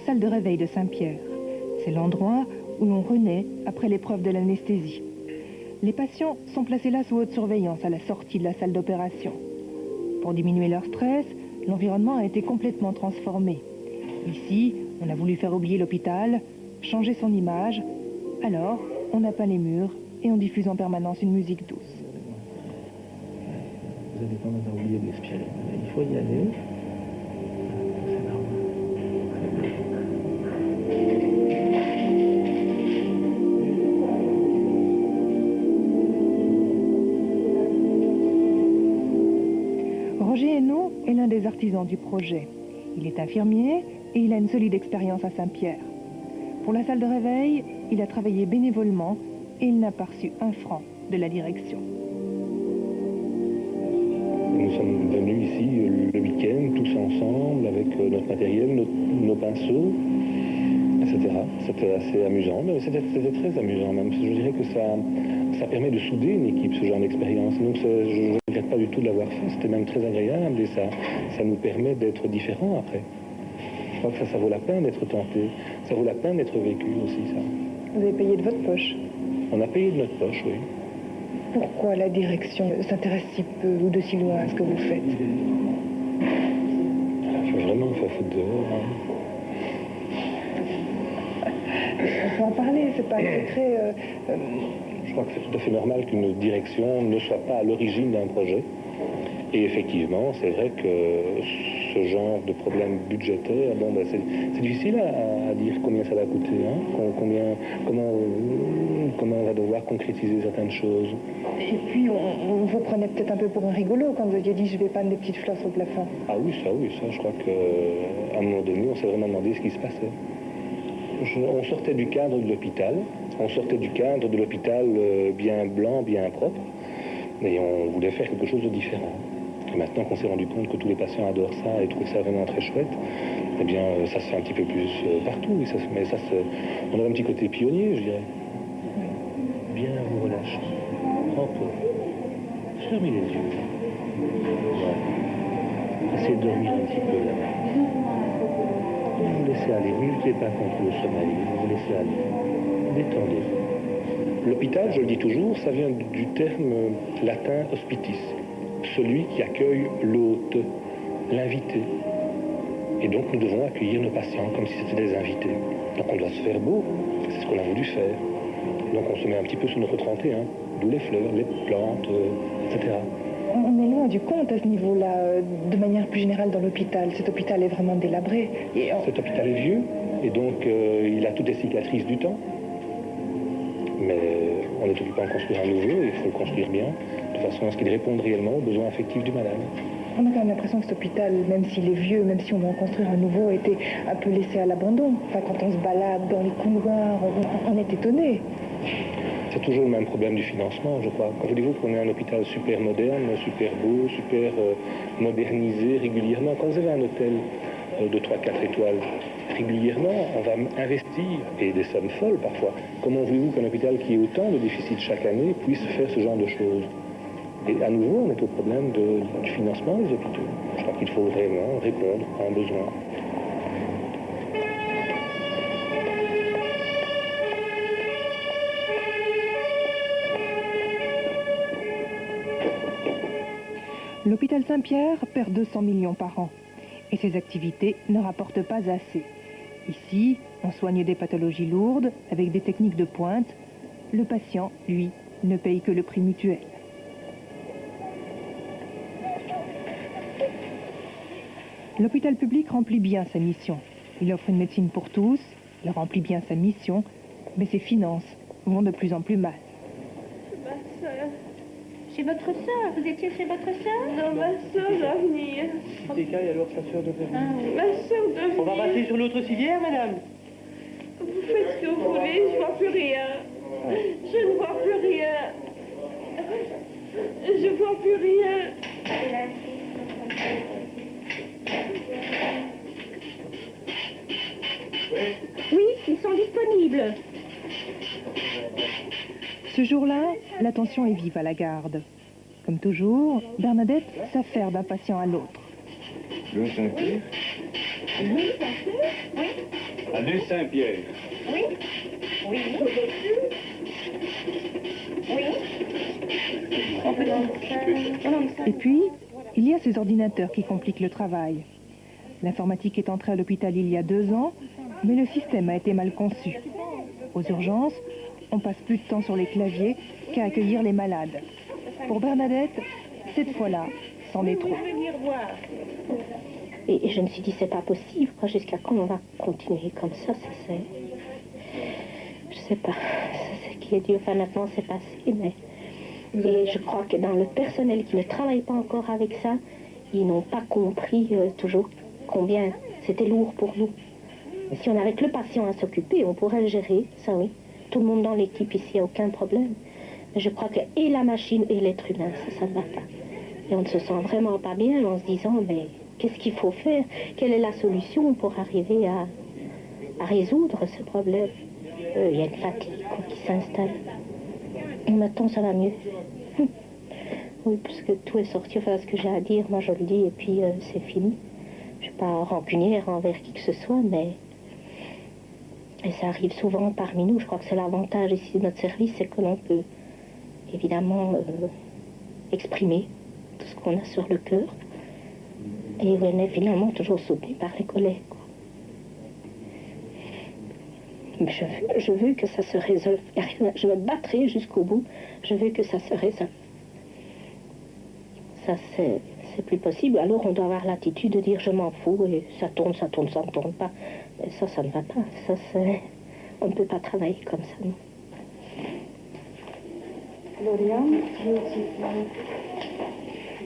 salle de réveil de Saint-Pierre. C'est l'endroit où l'on renaît après l'épreuve de l'anesthésie. Les patients sont placés là sous haute surveillance à la sortie de la salle d'opération. Pour diminuer leur stress, l'environnement a été complètement transformé. Ici, on a voulu faire oublier l'hôpital, changer son image. Alors, on a peint les murs et on diffuse en permanence une musique douce. Vous avez tendance à oublier de respirer. Il faut y aller. C'est normal. Roger Hainaut est l'un des artisans du projet. Il est infirmier et il a une solide expérience à Saint-Pierre. Pour la salle de réveil, il a travaillé bénévolement et il n'a pas reçu un franc de la direction. Nous sommes venus ici le week-end, tous ensemble, avec notre matériel, nos pinceaux, etc. C'était assez amusant, mais c'était très amusant même. Je dirais que ça permet de souder une équipe, ce genre d'expérience. Donc je ne regrette pas du tout de l'avoir fait, c'était même très agréable et ça nous permet d'être différents après. Je crois que ça vaut la peine d'être tenté, ça vaut la peine d'être vécu aussi, ça. Vous avez payé de votre poche? On a payé de notre poche, oui. Pourquoi la direction s'intéresse si peu ou de si loin à ce que vous faites? Il faut vraiment me faire foutre dehors. On peut en parler, c'est pas un secret. Je crois que c'est tout à fait normal qu'une direction ne soit pas à l'origine d'un projet. Et effectivement, c'est vrai que ce genre de problème budgétaire, c'est difficile à dire combien ça va coûter, hein, comment on va devoir concrétiser certaines choses. Et puis, on vous prenait peut-être un peu pour un rigolo quand vous aviez dit je vais peindre des petites fleurs sur le plafond. Ah oui, ça, je crois qu'à un moment donné, on s'est vraiment demandé ce qui se passait. On sortait du cadre de l'hôpital, bien blanc, bien propre, et on voulait faire quelque chose de différent. Et maintenant qu'on s'est rendu compte que tous les patients adorent ça et trouvent ça vraiment très chouette, eh bien, ça se fait un petit peu plus partout. On a un petit côté pionnier, je dirais. Bien vous relâchez. Propre. Fermez les yeux. Voilà. Essayez de dormir un petit peu là. Vous vous laissez aller. Ne luttez pas contre le sommeil. Vous vous laissez aller. Détendez. L'hôpital, je le dis toujours, ça vient du terme latin hospitis. Celui qui accueille l'hôte, l'invité. Et donc nous devons accueillir nos patients comme si c'était des invités. Donc on doit se faire beau, c'est ce qu'on a voulu faire. Donc on se met un petit peu sur notre 31, d'où les fleurs, les plantes, etc. On est loin du compte à ce niveau-là, de manière plus générale dans l'hôpital. Cet hôpital est vraiment délabré. Cet hôpital est vieux, et donc il a toutes les cicatrices du temps. Mais on est occupé à en construire un nouveau, et il faut le construire bien, de façon à ce qu'il réponde réellement aux besoins affectifs du malade. On a quand même l'impression que cet hôpital, même s'il est vieux, même si on va en construire un nouveau, était un peu laissé à l'abandon. Enfin, quand on se balade dans les couloirs, on est étonné. C'est toujours le même problème du financement, je crois. Quand je dis vous qu'on est un hôpital super moderne, super beau, super modernisé régulièrement, quand vous avez un hôtel de 3-4 étoiles, régulièrement, on va investir, et des sommes folles parfois. Comment voulez-vous qu'un hôpital qui ait autant de déficit chaque année puisse faire ce genre de choses? Et à nouveau, on est au problème du financement des hôpitaux. Je crois qu'il faut vraiment répondre à un besoin. L'hôpital Saint-Pierre perd 200 millions par an et ses activités ne rapportent pas assez. Ici, on soigne des pathologies lourdes avec des techniques de pointe. Le patient, lui, ne paye que le prix mutuel. L'hôpital public remplit bien sa mission. Il offre une médecine pour tous, il remplit bien sa mission, mais ses finances vont de plus en plus mal. Ma soeur. Chez votre soeur? Vous étiez chez votre soeur? Non, ma soeur doit venir. Et alors sa soeur devrait venir. Ma soeur doit venir. On va passer sur l'autre civière, madame. Vous faites ce que vous voulez, je vois plus rien. Je ne vois plus rien. Je vois plus rien. Oui, ils sont disponibles. Ce jour-là, la tension est vive à la garde. Comme toujours, Bernadette s'affaire d'un patient à l'autre. Le Saint-Pierre. Oui, oui. Allée Saint-Pierre. Oui. Oui. Oui. On peut donc Et puis, il y a ces ordinateurs qui compliquent le travail. L'informatique est entrée à l'hôpital il y a 2 ans, mais le système a été mal conçu. Aux urgences, on passe plus de temps sur les claviers qu'à accueillir les malades. Pour Bernadette, cette fois-là, c'en est trop. Je vais venir voir. Et je me suis dit, c'est pas possible, quoi. Jusqu'à quand on va continuer comme ça, c'est... Je sais pas, c'est ce qui est dur. Enfin, maintenant, c'est passé, mais... Et je crois que dans le personnel qui ne travaille pas encore avec ça, ils n'ont pas compris toujours combien c'était lourd pour nous. Et si on avait que le patient à s'occuper, on pourrait le gérer, ça oui. Tout le monde dans l'équipe ici, il n'y a aucun problème. Mais je crois que et la machine et l'être humain, ça ne va pas. Et on ne se sent vraiment pas bien en se disant, mais qu'est-ce qu'il faut faire? Quelle est la solution pour arriver à résoudre ce problème? Il y a une fatigue quoi, qui s'installe. Et maintenant, ça va mieux. Oui, parce que tout est sorti. Enfin, ce que j'ai à dire, moi je le dis, et puis c'est fini. Je ne suis pas rancunière envers qui que ce soit, mais... Et ça arrive souvent parmi nous. Je crois que c'est l'avantage ici de notre service, c'est que l'on peut évidemment exprimer tout ce qu'on a sur le cœur. Et on est finalement toujours soutenu par les collègues. Quoi. Mais je veux que ça se résolve. Je me battrai jusqu'au bout. Je veux que ça se résolve. Ça, c'est plus possible. Alors on doit avoir l'attitude de dire je m'en fous et ça tourne, ça tourne, ça ne tourne pas. Mais ça ne va pas. Ça, on ne peut pas travailler comme ça, non.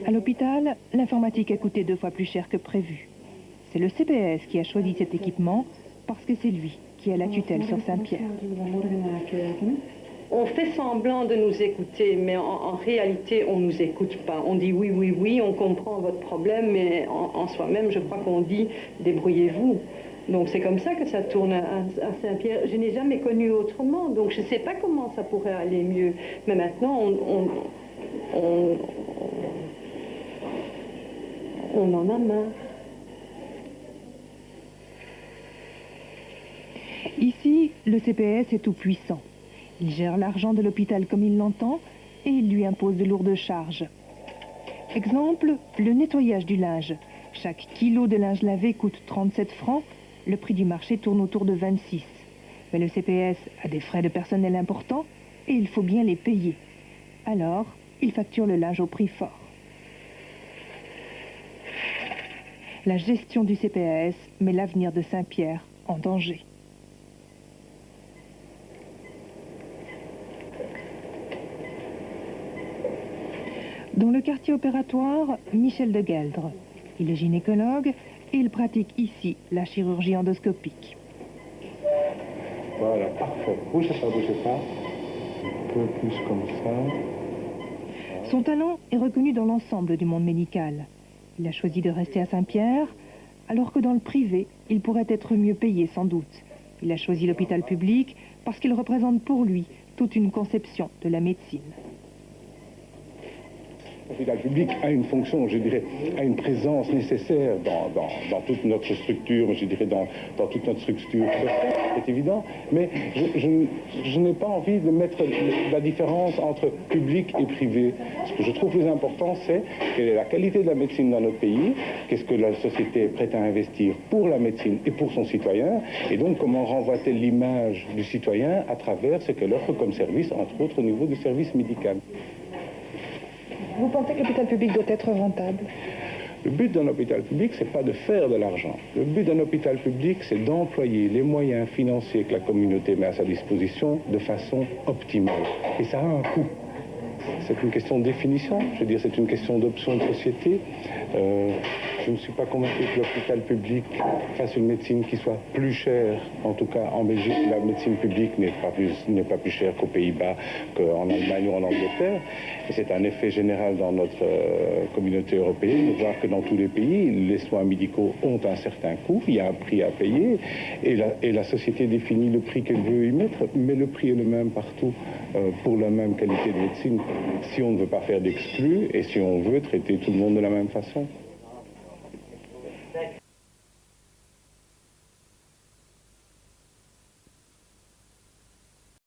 À l'hôpital, l'informatique a coûté 2 fois plus cher que prévu. C'est le CPS qui a choisi cet équipement parce que c'est lui qui a la tutelle sur Saint-Pierre. On fait semblant de nous écouter, mais en réalité, on ne nous écoute pas. On dit oui, oui, oui, on comprend votre problème, mais en soi-même, je crois qu'on dit débrouillez-vous. Donc c'est comme ça que ça tourne à Saint-Pierre. Je n'ai jamais connu autrement, donc je ne sais pas comment ça pourrait aller mieux. Mais maintenant, on en a marre. Ici, le CPS est tout puissant. Il gère l'argent de l'hôpital comme il l'entend et il lui impose de lourdes charges. Exemple, le nettoyage du linge. Chaque kilo de linge lavé coûte 37 francs. Le prix du marché tourne autour de 26. Mais le CPS a des frais de personnel importants et il faut bien les payer. Alors, il facture le linge au prix fort. La gestion du CPS met l'avenir de Saint-Pierre en danger. Dans le quartier opératoire, Michel de Gueldre. Il est gynécologue et il pratique ici la chirurgie endoscopique. Voilà, parfait. Bougez pas. Un peu plus comme ça. Son talent est reconnu dans l'ensemble du monde médical. Il a choisi de rester à Saint-Pierre, alors que dans le privé, il pourrait être mieux payé sans doute. Il a choisi l'hôpital public parce qu'il représente pour lui toute une conception de la médecine. L'hôpital public a une fonction, je dirais, a une présence nécessaire dans toute notre structure, je dirais dans toute notre structure, c'est évident, mais je n'ai pas envie de mettre la différence entre public et privé. Ce que je trouve plus important, c'est quelle est la qualité de la médecine dans notre pays, qu'est-ce que la société est prête à investir pour la médecine et pour son citoyen, et donc comment renvoie-t-elle l'image du citoyen à travers ce qu'elle offre comme service, entre autres au niveau du service médical. Vous pensez que l'hôpital public doit être rentable? Le but d'un hôpital public, c'est pas de faire de l'argent. Le but d'un hôpital public, c'est d'employer les moyens financiers que la communauté met à sa disposition de façon optimale. Et ça a un coût. C'est une question de définition, je veux dire, c'est une question d'option de société. Je ne suis pas convaincu que l'hôpital public fasse une médecine qui soit plus chère. En tout cas, en Belgique, la médecine publique n'est pas plus chère qu'aux Pays-Bas, qu'en Allemagne ou en Angleterre. Et c'est un effet général dans notre communauté européenne de voir que dans tous les pays, les soins médicaux ont un certain coût, il y a un prix à payer, et la société définit le prix qu'elle veut y mettre, mais le prix est le même partout pour la même qualité de médecine. Si on ne veut pas faire d'exclus et si on veut traiter tout le monde de la même façon.